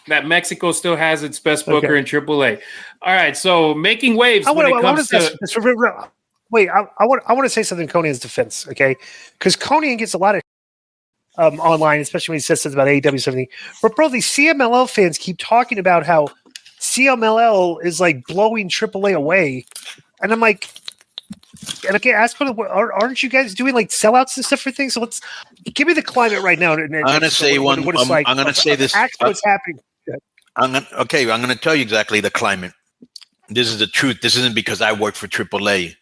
that Mexico still has its best booker in AAA. All right, so making waves when it comes to. Wait, I want to say something in Konnan's defense, okay? Because Konnan gets a lot of online, especially when he says things about AEW something. But bro, these CMLL fans keep talking about how CMLL is like blowing AAA away, and I'm like, and okay, ask aren't you guys doing like sellouts and stuff for things? So let's give me the climate right now. I'm gonna say one. I'm gonna say this. What's happening? I'm gonna tell you exactly the climate. This is the truth. This isn't because I work for AAA.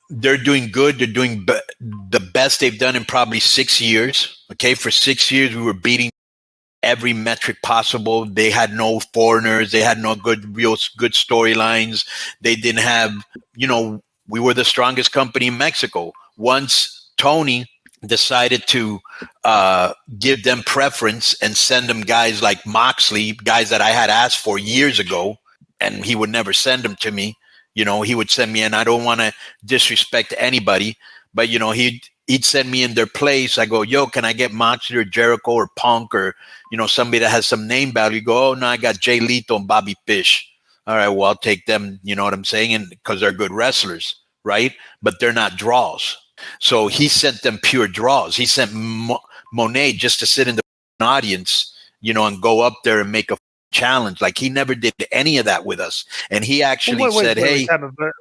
They're doing good. They're doing the best they've done in probably 6 years. Okay, for 6 years we were beating every metric possible. They had no foreigners. They had no good storylines. They didn't have, we were the strongest company in Mexico. Once Tony decided to give them preference and send them guys like Moxley, guys that I had asked for years ago, and he would never send them to me. He would send me, and I don't want to disrespect anybody, but, he'd send me in their place. I go, yo, can I get Moxley or Jericho or Punk or, somebody that has some name value? You go, oh, no, I got Jay Lethal and Bobby Fish. All right, well, I'll take them, you know what I'm saying? And because they're good wrestlers, right? But they're not draws. So he sent them pure draws. He sent Monet just to sit in the audience, and go up there and make a challenge. Like, he never did any of that with us. And he actually said, hey.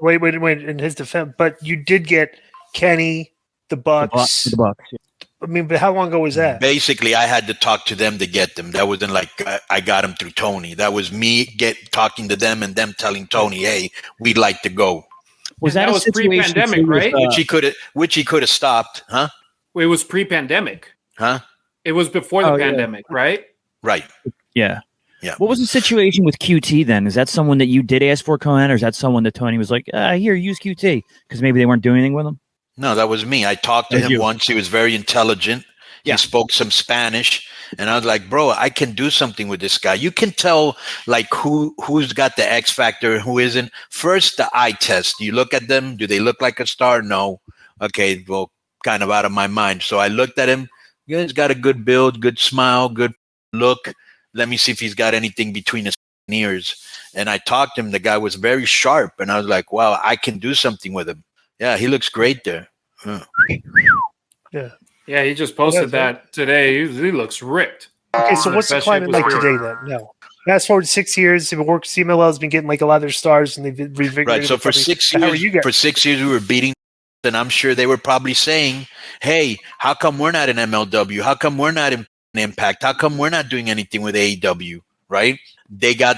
Wait, in his defense. But you did get Kenny, the Bucks. The Bucks. Yeah. I mean, but how long ago was that? Basically, I had to talk to them to get them. That wasn't like I got them through Tony. That was me talking to them and them telling Tony, hey, we'd like to go. That was pre-pandemic, right? Which he could have stopped, huh? It was pre-pandemic. Huh? It was before the pandemic, right? Right. Yeah. Yeah. What was the situation with QT then? Is that someone that you did ask for, Konnan, or is that someone that Tony was like, here, use QT? Because maybe they weren't doing anything with him? No, that was me. I talked to him once. He was very intelligent. He spoke some Spanish. And I was like, bro, I can do something with this guy. You can tell like who's got the X factor and who isn't. First, the eye test. You look at them. Do they look like a star? No. Okay, well, kind of out of my mind. So I looked at him. He's got a good build, good smile, good look. Let me see if he's got anything between his ears. And I talked to him. The guy was very sharp. And I was like, wow, I can do something with him. Yeah, he looks great there. Yeah. Yeah, he just posted that today. He looks ripped. Okay, so what's the climate like today then? No. Fast forward 6 years, CMLL has been getting like a lot of their stars, and they've reinvigorated. Right. So for 6 years, we were beating, and I'm sure they were probably saying, "Hey, how come we're not in MLW? How come we're not in Impact? How come we're not doing anything with AEW?" Right? They got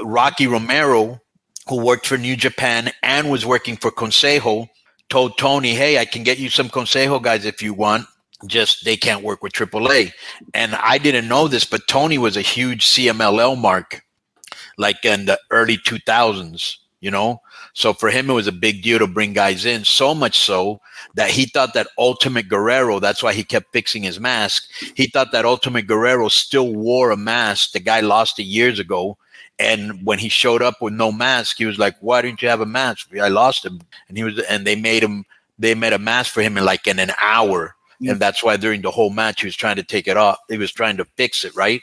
Rocky Romero, who worked for New Japan and was working for Consejo, told Tony, "Hey, I can get you some Consejo guys if you want. Just they can't work with AAA." And I didn't know this, but Tony was a huge CMLL mark, like in the early 2000s, So for him, it was a big deal to bring guys in, so much so that he thought that Ultimate Guerrero, that's why he kept fixing his mask. He thought that Ultimate Guerrero still wore a mask. The guy lost it years ago. And when he showed up with no mask, he was like, "Why didn't you have a mask?" I lost him. And they made a mask for him in an hour. And that's why during the whole match, he was trying to take it off. He was trying to fix it, right?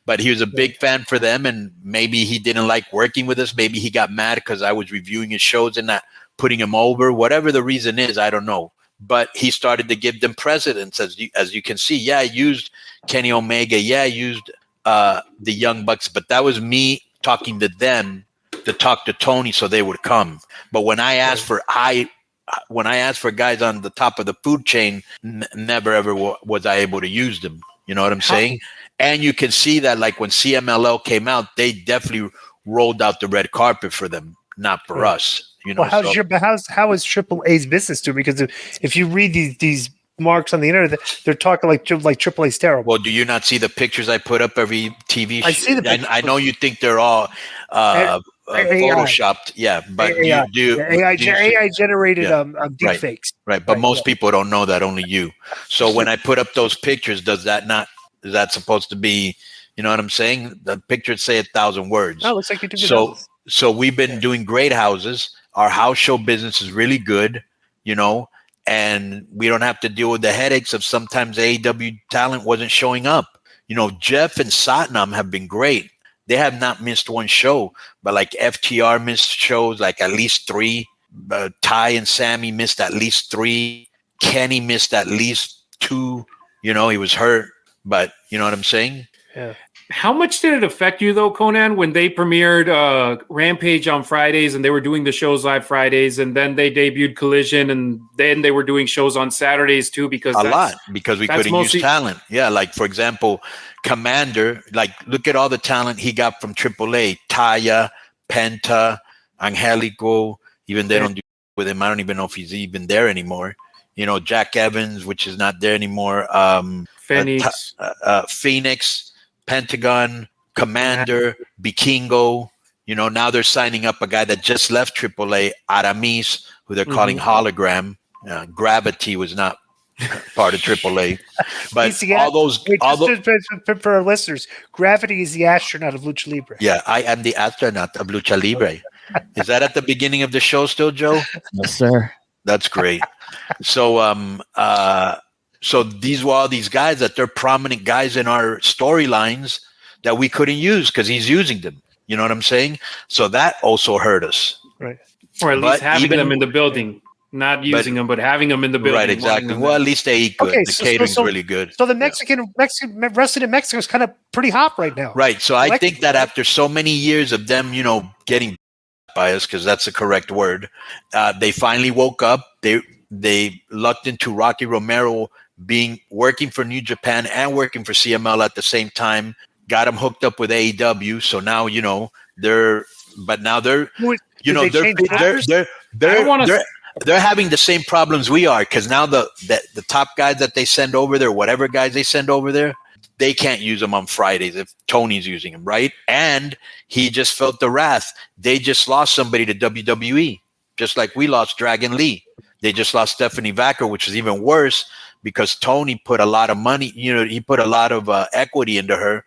But he was a big fan for them, and maybe he didn't like working with us. Maybe he got mad because I was reviewing his shows and not putting him over. Whatever the reason is, I don't know. But he started to give them precedence, as you can see. Yeah, I used Kenny Omega. Yeah, I used the Young Bucks. But that was me talking to them to talk to Tony so they would come. But when I asked for guys on the top of the food chain, never ever was I able to use them. You know what I'm saying? And you can see that, like when CMLL came out, they definitely rolled out the red carpet for them, not for us. Well, how is AAA's business doing? Because if you read these marks on the internet, they're talking like AAA's terrible. Well, do you not see the pictures I put up every TV show? I see the pictures. I know you think they're all photoshopped, but AI. you do AI generated deep fakes. Right, but most people don't know that, only you. So when I put up those pictures, is that supposed to be, you know what I'm saying? The pictures say 1,000 words. Oh, it looks like you did good. So we've been doing great houses. Our house show business is really good, and we don't have to deal with the headaches of sometimes AEW talent wasn't showing up. Jeff and Satnam have been great. They have not missed one show, but like FTR missed shows, like at least 3. Ty and Sammy missed at least 3. Kenny missed at least 2. He was hurt, but you know what I'm saying? Yeah. How much did it affect you, though, Konnan, when they premiered Rampage on Fridays and they were doing the shows live Fridays, and then they debuted Collision, and then they were doing shows on Saturdays too? Because we couldn't use talent. Yeah, like for example, Commander. Like, look at all the talent he got from AAA: Taya, Penta, Angelico. Even they don't do with him. I don't even know if he's even there anymore. Jack Evans, which is not there anymore. Phoenix. Phoenix. Pentagon, Commander, Vikingo. Now they're signing up a guy that just left AAA, Aramis, who they're calling Hologram. Gravity was not part of AAA, but for our listeners, Gravity is the astronaut of Lucha Libre. Yeah, I am the astronaut of Lucha Libre. Is that at the beginning of the show still, Joe? Yes, sir. That's great. So, So these were all these guys that they're prominent guys in our storylines that we couldn't use because he's using them. You know what I'm saying? So that also hurt us. Right. Or at least having them in the building. Not using them, but having them in the building. Right, exactly. Well, at least they eat good. Okay, the catering's really good. So the Mexican wrestling in Mexico is kind of pretty hot right now. Right. So I think that after so many years of them, getting by us, because that's the correct word, they finally woke up. They lucked into Rocky Romero working for New Japan and working for CML at the same time, got them hooked up with AEW. So now, they're having the same problems we are. Cause now the top guys that they send over there, whatever guys they send over there, they can't use them on Fridays if Tony's using them. Right. And he just felt the wrath. They just lost somebody to WWE, just like we lost Dragon Lee. They just lost Stephanie Vaquer, which is even worse because Tony put a lot of money, he put a lot of equity into her,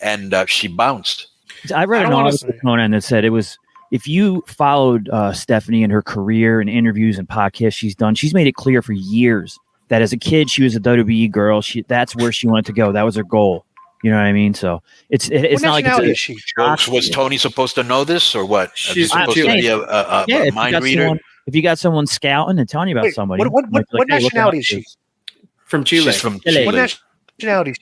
and she bounced. I read an article Konnan that said it was, if you followed Stephanie in her career and interviews and podcasts she's done, she's made it clear for years that as a kid, she was a WWE girl. That's where she wanted to go. That was her goal. You know what I mean? So it's not like was Tony supposed to know this or what? She's supposed to be a mind reader. If you got someone scouting and telling you about somebody, what nationality is she? From Chile. She's from Chile. What nationality?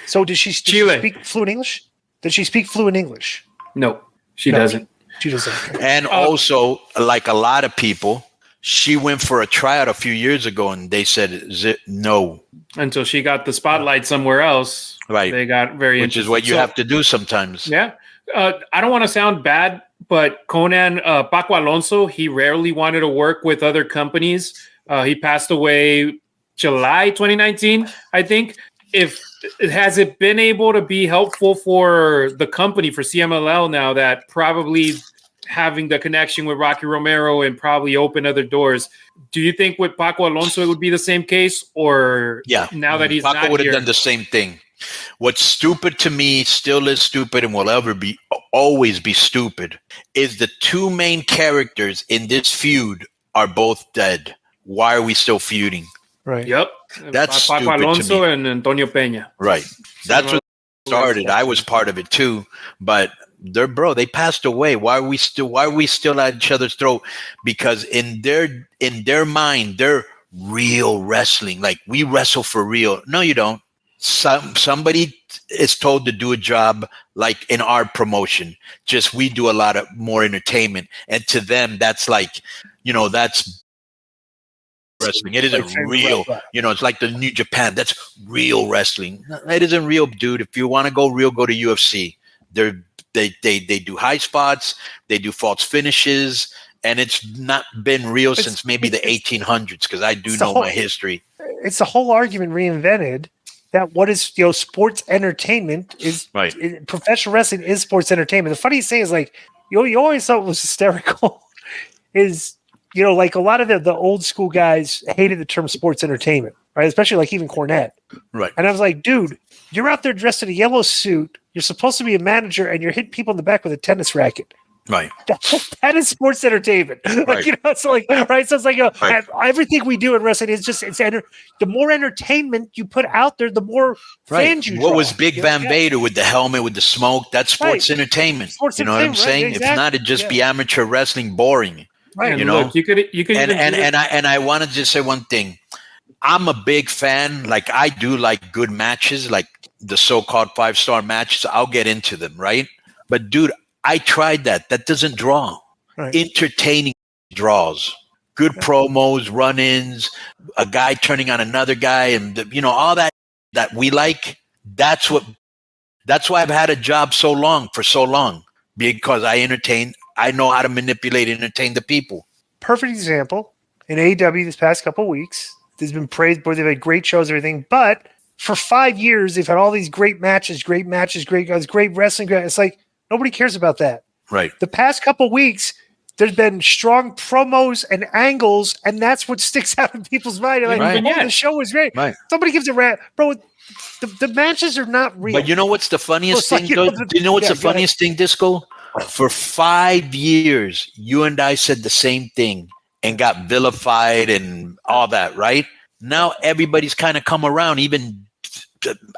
So does she speak fluent English? Does she speak fluent English? No, she doesn't. She doesn't. And also, like a lot of people, she went for a tryout a few years ago, and they said no. Until she got the spotlight somewhere else. Right. They got very interested. Which is what you have to do sometimes. Yeah. I don't want to sound bad, but Konnan, Paco Alonso, he rarely wanted to work with other companies. He passed away July 2019, I think. Has it been able to be helpful for the company, for CMLL now, that probably having the connection with Rocky Romero and probably open other doors? Do you think with Paco Alonso it would be the same case? Or now that he's Paco not would have here? done the same thing. What's stupid to me, still is stupid and will always be stupid, is the two main characters in this feud are both dead. Why are we still feuding? Right. Yep. That's Paco stupid Alonso to me. and Antonio Peña. Right. That's what started. I was part of it too, but they passed away. Why are we still at each other's throat? Because in their mind, they're real wrestling. Like, we wrestle for real. No, you don't. Somebody is told to do a job like in our promotion. Just we do a lot of more entertainment, and to them, that's like, that's wrestling. It isn't real. It's like the New Japan. That's real wrestling. It isn't real, dude. If you want to go real, go to UFC. They do high spots. They do false finishes, and it's not been real since maybe the 1800s. Because I do know my history. It's the whole argument reinvented. That what is sports entertainment is right. Professional wrestling is sports entertainment. The funny thing is, like, you always thought it was hysterical is like a lot of the old school guys hated the term sports entertainment, right? Especially like even Cornette, right? And I was like, dude, you're out there dressed in a yellow suit. You're supposed to be a manager, and you're hitting people in the back with a tennis racket. Right. That is sports entertainment. Right. It's like, right. So it's like Right. everything we do in wrestling is just the more entertainment you put out there, the more fans you What draw. was Big Van Vader with the helmet, with the smoke? That's sports Right. entertainment. Sports you know what I'm entertainment, saying? right, If not, it'd just be amateur wrestling boring. Right. And You know? look, you could And I want to just say one thing. I'm a big fan. Like, I do like good matches, like the so-called 5-star matches. I'll get into them, right? But dude, I tried that. That doesn't draw. Right. Entertaining draws. Good promos, run-ins, a guy turning on another guy, and all that we like. That's why I've had a job for so long, because I entertain. I know how to manipulate and entertain the people. Perfect example in AEW this past couple of weeks. There's been praised, they've had great shows, and everything, but for 5 years they've had all these great matches, great guys, great wrestling. It's like nobody cares about that. Right. The past couple of weeks, there's been strong promos and angles, and that's what sticks out in people's mind. Like, the show was great. Right. Somebody gives a rant, bro. The matches are not real. But you know what's the funniest thing? Do you know what's the funniest thing, Disco? For 5 years, you and I said the same thing and got vilified and all that, right? Now everybody's kind of come around, even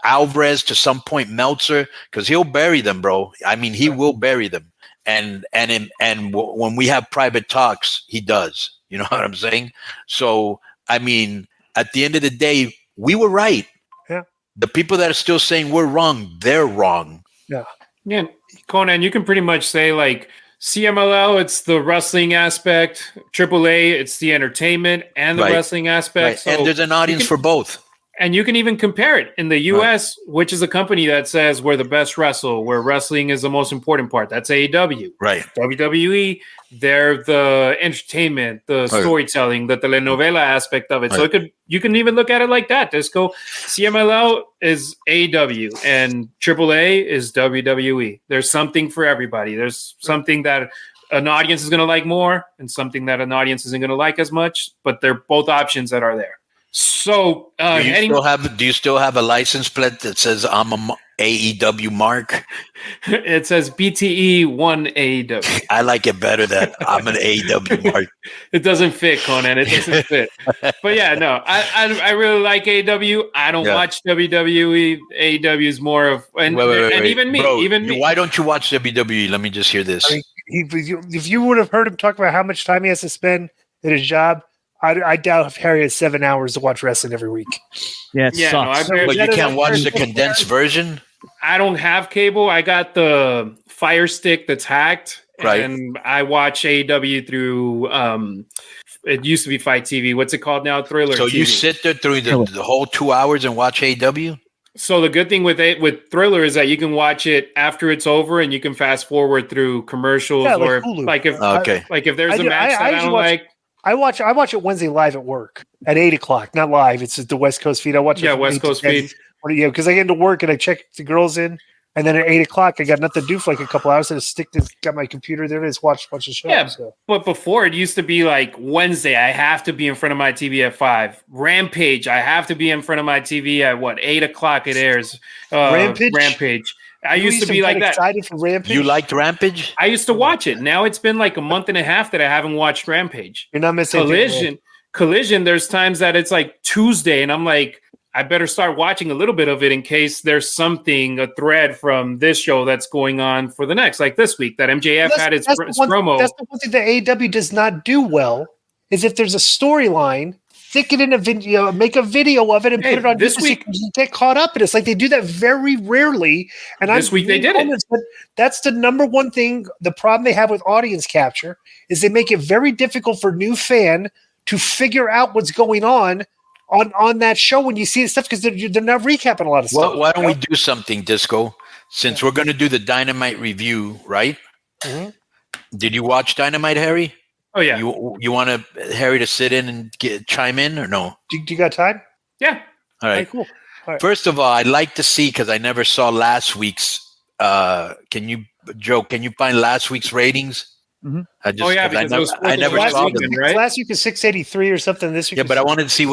Alvarez to some point, Meltzer, because he'll bury them, bro. I mean, he will bury them. And when we have private talks, he does. You know what I'm saying? So, I mean, at the end of the day, we were right. Yeah. The people that are still saying we're wrong, they're wrong. Yeah. Yeah, Konnan, you can pretty much say like CMLL, it's the wrestling aspect. AAA, it's the entertainment and the wrestling aspect. Right. So and there's an audience for both. And you can even compare it in the U.S., which is a company that says we're the best where wrestling is the most important part. That's AEW. Right. WWE, they're the entertainment, the storytelling, the telenovela aspect of it. Right. So you can even look at it like that. Disco, CMLL is AEW and AAA is WWE. There's something for everybody. There's something that an audience is going to like more and something that an audience isn't going to like as much, but they're both options that are there. So, do you still have a license plate that says I'm a AEW mark? It says BTE 1 AEW. I like it better that I'm an AEW mark. It doesn't fit, Konnan. It doesn't fit. But yeah, no, I really like AEW. I don't watch WWE. AEW is more of and even me. Bro, even me. Why don't you watch WWE? Let me just hear this. I mean, if you would have heard him talk about how much time he has to spend at his job, I doubt if Harry has 7 hours to watch wrestling every week. Yeah, it sucks. But you can't watch the condensed version? I don't have cable. I got the Fire Stick that's hacked. Right. And I watch AEW through, it used to be Fight TV. What's it called now? Thriller So TV. you sit there through the whole 2 hours and watch AEW? So the good thing with Thriller is that you can watch it after it's over and you can fast forward through commercials or Hulu. if there's a match that I don't like. I watch it Wednesday live at work at 8:00. Not live; it's the West Coast feed. I watch it. West Coast feed. Yeah, because I get into work and I check the girls in, and then at 8:00 I got nothing to do for like a couple hours. So I just got my computer there and just watch the show. Yeah, but before it used to be like Wednesday, I have to be in front of my TV at 5. Rampage, I have to be in front of my TV at 8:00 it airs. Rampage. I used to be like that. Excited for Rampage. You liked Rampage? I used to watch it. Now it's been like a month and a half that I haven't watched Rampage. You're not missing Collision. There's times that it's like Tuesday, and I'm like, I better start watching a little bit of it in case there's a thread from this show that's going on for the next, like this week that MJF had his promo. That's the one thing that AEW does not do well is if there's a storyline. Stick it in a video, make a video of it, and put it on this week. You get caught up in it. It's like they do that very rarely. And this week they did it. But that's the number one thing. The problem they have with audience capture is they make it very difficult for new fan to figure out what's going on that show when you see the stuff because they're not recapping a lot of stuff. Well, why don't we do something, Disco? Since we're going to do the Dynamite review, right? Mm-hmm. Did you watch Dynamite, Harry? Oh yeah. You want Harry to sit in and chime in or no? Do you got time? Yeah. All right. Cool. All right. First of all, I'd like to see because I never saw last week's. Can you find last week's ratings? Mm-hmm. Because I never saw them. Right? Last week was 683 or something. This week, but I wanted to see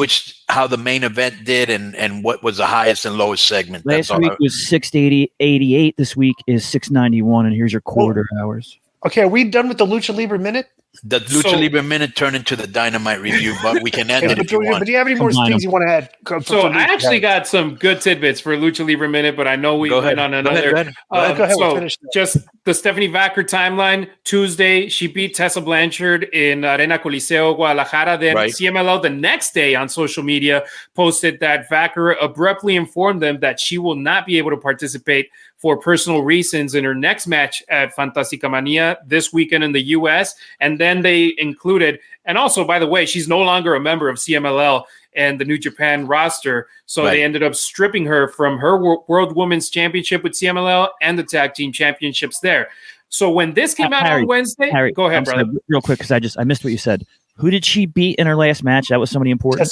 how the main event did and what was the highest and lowest segment. Last week was 688. This week is 691, and here's your quarter hours. Okay, are we done with the Lucha Libre Minute? The Lucha Libre Minute turned into the Dynamite review, but we can end it if you want. But do you have any more things you want to add? So I actually got some good tidbits for Lucha Libre Minute, but I know we went on another. Go ahead. So we'll just the Stephanie Vaquer timeline. Tuesday, she beat Tessa Blanchard in Arena Coliseo, Guadalajara. Then CMLL the next day on social media posted that Vaquer abruptly informed them that she will not be able to participate for personal reasons in her next match at Fantastica Mania this weekend in the U.S. And then they included, and also, by the way, she's no longer a member of CMLL and the New Japan roster. So they ended up stripping her from her World Women's Championship with CMLL and the Tag Team Championships there. So when this came out on Wednesday, go ahead, brother. Real quick, because I missed what you said. Who did she beat in her last match? That was somebody important.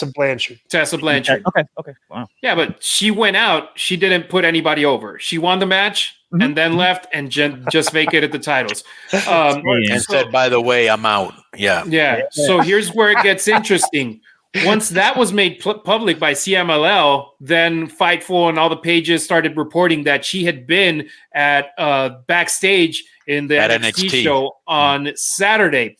Tessa Blanchard. Okay. Wow. Yeah, but she went out. She didn't put anybody over. She won the match and then left and just vacated the titles. And said, by the way, I'm out. Yeah. So here's where it gets interesting. Once that was made public by CMLL, then Fightful and all the pages started reporting that she had been at backstage in the NXT show on Saturday.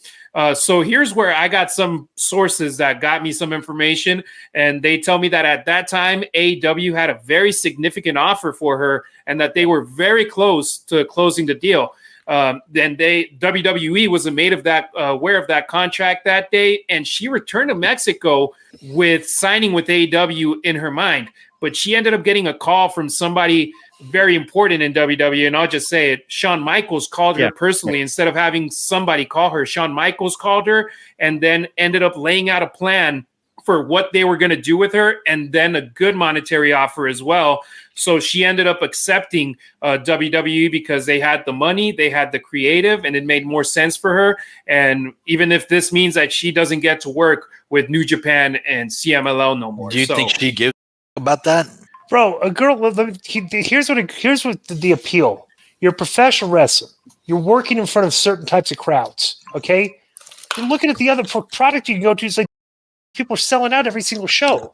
So here's where I got some sources that got me some information, and they tell me that at that time, AEW had a very significant offer for her and that they were very close to closing the deal. Then WWE was made of that aware of that contract that day, and she returned to Mexico with signing with AEW in her mind. But she ended up getting a call from somebody very important in WWE, and I'll just say it. Shawn Michaels called her personally instead of having somebody call her. Shawn Michaels called her and then ended up laying out a plan for what they were going to do with her, and then a good monetary offer as well. So she ended up accepting WWE because they had the money, they had the creative, and it made more sense for her. And even if this means that she doesn't get to work with New Japan and CMLL no more. Do you think she gives about that? Bro, a girl, here's what the appeal. You're a professional wrestler. You're working in front of certain types of crowds, okay? You're looking at the other product you can go to. It's like people are selling out every single show.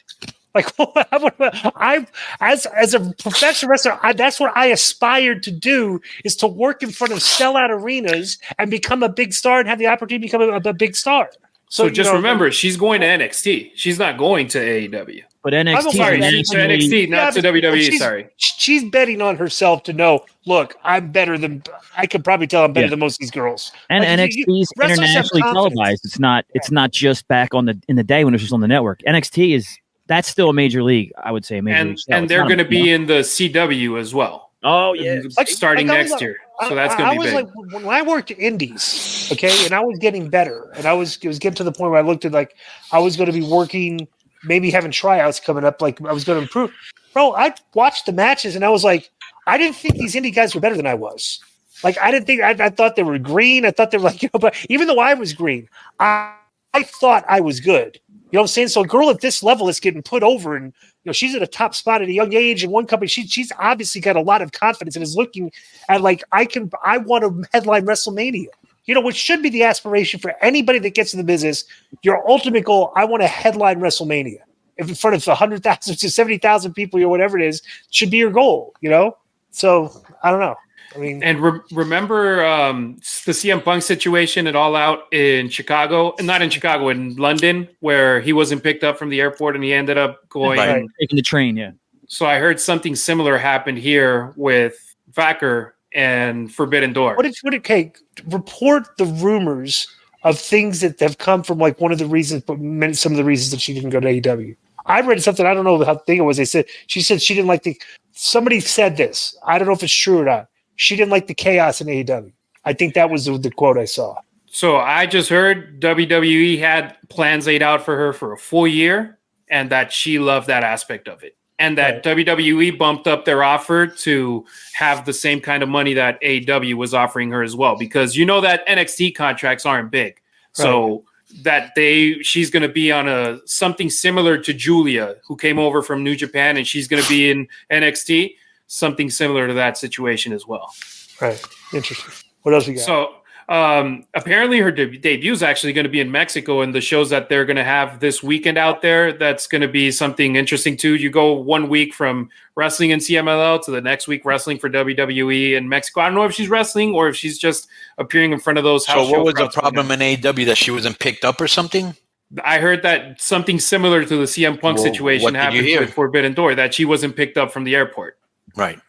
Like, I as a professional wrestler, that's what I aspired to do, is to work in front of sellout arenas and become a big star and have the opportunity to become a big star. So just remember, she's going to NXT. She's not going to AEW. But NXT, she's to NXT, not to WWE. Sorry, she's betting on herself to know. Look, I'm better than. I could probably tell I'm better than most of these girls. And NXT is internationally televised. It's not just back in the day when it was just on the network. NXT that's still a major league. I would say a major league. And they're going to be in the CW as well. Oh yeah, starting next year. So that's going to be big. Like, when I worked at Indies, okay, and I was getting better, and it was getting to the point where I looked at like I was going to be working, maybe having tryouts coming up, like I was going to improve. Bro, I watched the matches and I was like, I didn't think these indie guys were better than I was. Like I didn't think I thought they were green. I thought they were like, but even though I was green, I thought I was good. You know what I'm saying? So a girl at this level is getting put over, and she's at a top spot at a young age in one company. She's obviously got a lot of confidence and is looking at like I want to headline WrestleMania. Which should be the aspiration for anybody that gets in the business. Your ultimate goal, I want to headline WrestleMania. If in front of 100,000 to 70,000 people or whatever it is, should be your goal, So I don't know. I mean, and remember the CM Punk situation at All Out in Chicago, not in Chicago, in London, where he wasn't picked up from the airport and he ended up going taking the train. Yeah. So I heard something similar happened here with Vaquer and Forbidden Door. Report the rumors of things that have come from like one of the reasons, but some of the reasons that she didn't go to AEW. I read something, I don't know how big it was. She said she didn't like somebody said this. I don't know if it's true or not. She didn't like the chaos in AEW. I think that was the quote I saw. So I just heard WWE had plans laid out for her for a full year, and that she loved that aspect of it. And that WWE bumped up their offer to have the same kind of money that AEW was offering her as well. Because that NXT contracts aren't big. So that she's going to be on something similar to Julia, who came over from New Japan, and she's going to be in NXT. Something similar to that situation as well. Right. Interesting. What else you got? So Apparently her debut is actually going to be in Mexico, and the shows that they're going to have this weekend out there, that's going to be something interesting too. You go 1 week from wrestling in CMLL to the next week wrestling for WWE in Mexico. I don't know if she's wrestling or if she's just appearing in front of those house shows. So what was the problem in AEW, that she wasn't picked up or something? I heard that something similar to the CM Punk situation happened with Forbidden Door, that she wasn't picked up from the airport. Right.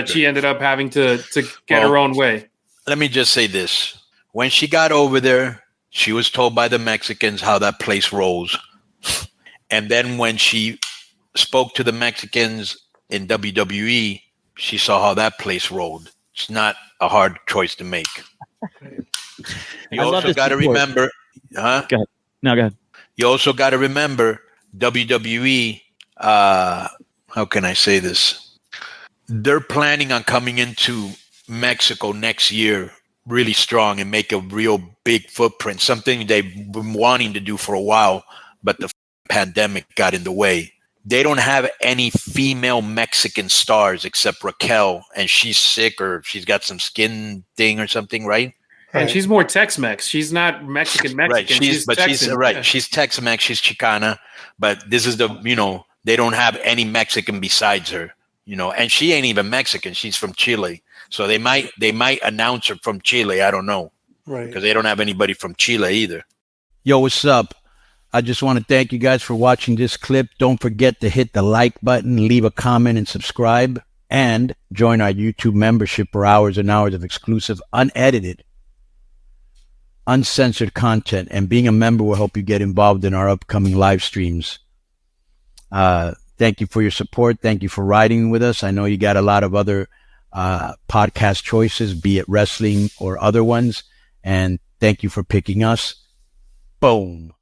She ended up having to get her own way. Let me just say this. When she got over there, she was told by the Mexicans how that place rolls. And then when she spoke to the Mexicans in WWE, she saw how that place rolled. It's not a hard choice to make. You also got to remember... Huh? Go ahead. No, go ahead. You also got to remember WWE, how can I say this? They're planning on coming into Mexico next year really strong and make a real big footprint, something they've been wanting to do for a while, but the pandemic got in the way. They don't have any female Mexican stars except Raquel, and she's sick or she's got some skin thing or something, right? And she's more Tex-Mex. She's not Mexican. Right. She's Tex-Mex. She's Chicana. But this is they don't have any Mexican besides her, and she ain't even Mexican. She's from Chile. So they might announce her from Chile. I don't know. Right. Because they don't have anybody from Chile either. Yo, what's up? I just want to thank you guys for watching this clip. Don't forget to hit the like button, leave a comment, and subscribe. And join our YouTube membership for hours and hours of exclusive, unedited, uncensored content. And being a member will help you get involved in our upcoming live streams. Thank you for your support. Thank you for riding with us. I know you got a lot of other podcast choices, be it wrestling or other ones. And thank you for picking us. Boom.